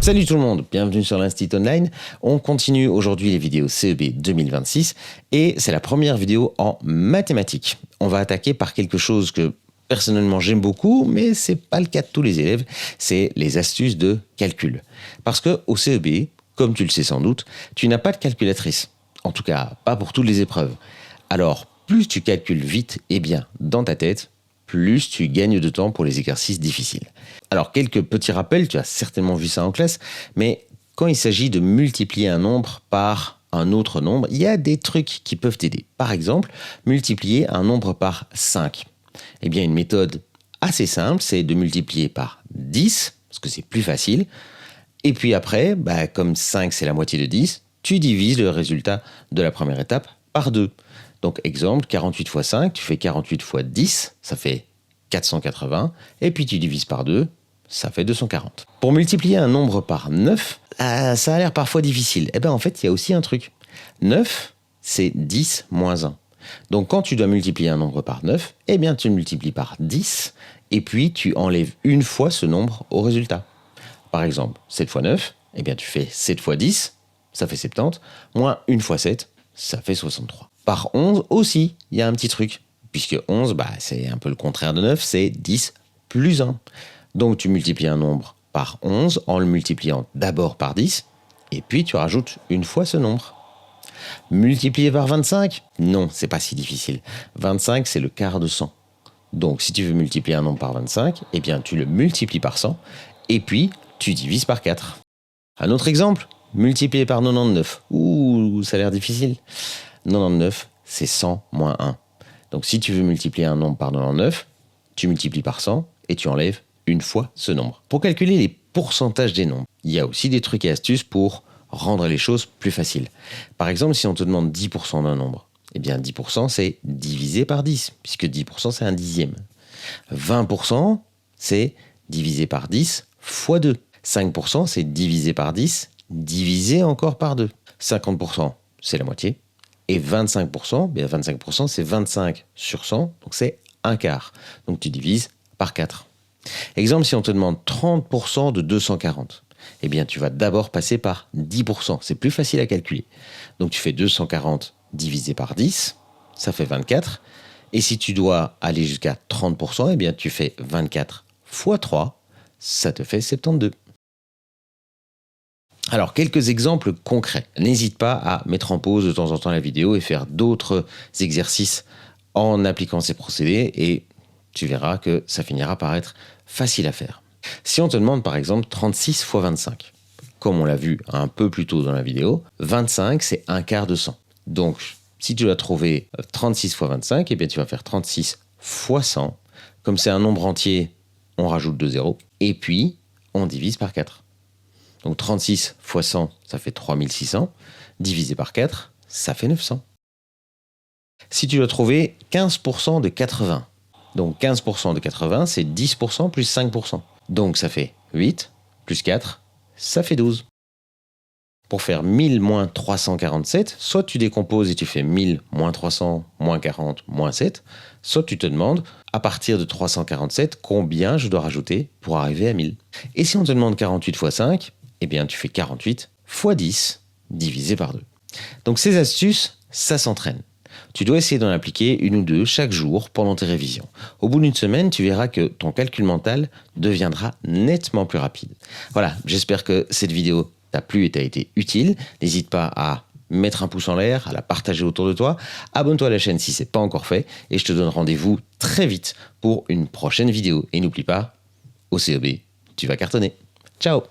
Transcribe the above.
Salut tout le monde, bienvenue sur l'Institut Online. On continue aujourd'hui les vidéos CEB 2026 et c'est la première vidéo en mathématiques. On va attaquer par quelque chose que personnellement j'aime beaucoup, mais c'est pas le cas de tous les élèves, c'est les astuces de calcul. Parce que au CEB, comme tu le sais sans doute, tu n'as pas de calculatrice. En tout cas, pas pour toutes les épreuves. Alors, plus tu calcules vite et bien dans ta tête, plus tu gagnes de temps pour les exercices difficiles. Alors, quelques petits rappels, tu as certainement vu ça en classe, mais quand il s'agit de multiplier un nombre par un autre nombre, il y a des trucs qui peuvent t'aider. Par exemple, multiplier un nombre par 5. Eh bien, une méthode assez simple, c'est de multiplier par 10, parce que c'est plus facile. Et puis après, comme 5 c'est la moitié de 10, tu divises le résultat de la première étape par 2. Donc exemple, 48 fois 5, tu fais 48 fois 10, ça fait 480, et puis tu divises par 2, ça fait 240. Pour multiplier un nombre par 9, ça a l'air parfois difficile. Eh bien en fait, il y a aussi un truc. 9, c'est 10 moins 1. Donc quand tu dois multiplier un nombre par 9, eh bien tu le multiplies par 10, et puis tu enlèves une fois ce nombre au résultat. Par exemple, 7 fois 9, eh bien tu fais 7 fois 10, ça fait 70, moins 1 fois 7, ça fait 63. Par 11 aussi, il y a un petit truc, puisque 11, c'est un peu le contraire de 9, c'est 10 plus 1. Donc tu multiplies un nombre par 11 en le multipliant d'abord par 10, et puis tu rajoutes une fois ce nombre. Multiplier par 25? Non, c'est pas si difficile. 25, c'est le quart de 100. Donc si tu veux multiplier un nombre par 25, eh bien tu le multiplies par 100, et puis tu divises par 4. Un autre exemple, multiplier par 99. Ouh, ça a l'air difficile. 99, c'est 100 moins 1. Donc si tu veux multiplier un nombre par 99, tu multiplies par 100 et tu enlèves une fois ce nombre. Pour calculer les pourcentages des nombres, il y a aussi des trucs et astuces pour rendre les choses plus faciles. Par exemple, si on te demande 10% d'un nombre, eh bien 10% c'est divisé par 10, puisque 10% c'est un dixième. 20% c'est divisé par 10 fois 2. 5% c'est divisé par 10, divisé encore par 2. 50% c'est la moitié. Et 25%, 25% c'est 25 sur 100, donc c'est un quart. Donc tu divises par 4. Exemple, si on te demande 30% de 240, eh bien tu vas d'abord passer par 10%. C'est plus facile à calculer. Donc tu fais 240 divisé par 10, ça fait 24. Et si tu dois aller jusqu'à 30%, eh bien tu fais 24 fois 3, ça te fait 72. Alors, quelques exemples concrets. N'hésite pas à mettre en pause de temps en temps la vidéo et faire d'autres exercices en appliquant ces procédés et tu verras que ça finira par être facile à faire. Si on te demande par exemple 36 fois 25, comme on l'a vu un peu plus tôt dans la vidéo, 25 c'est un quart de 100. Donc, si tu dois trouver 36 fois 25, eh bien tu vas faire 36 fois 100. Comme c'est un nombre entier, on rajoute 2 zéros et puis on divise par 4. Donc 36 fois 100, ça fait 3600. Divisé par 4, ça fait 900. Si tu dois trouver 15% de 80, donc 15% de 80, c'est 10% plus 5%. Donc ça fait 8 plus 4, ça fait 12. Pour faire 1000 moins 347, soit tu décomposes et tu fais 1000 moins 300 moins 40 moins 7, soit tu te demandes, à partir de 347, combien je dois rajouter pour arriver à 1000. Et si on te demande 48 fois 5, eh bien tu fais 48 fois 10 divisé par 2. Donc ces astuces, ça s'entraîne. Tu dois essayer d'en appliquer une ou deux chaque jour pendant tes révisions. Au bout d'une semaine, tu verras que ton calcul mental deviendra nettement plus rapide. Voilà, j'espère que cette vidéo t'a plu et t'a été utile. N'hésite pas à mettre un pouce en l'air, à la partager autour de toi. Abonne-toi à la chaîne si ce n'est pas encore fait et je te donne rendez-vous très vite pour une prochaine vidéo. Et n'oublie pas, au CEB, tu vas cartonner. Ciao!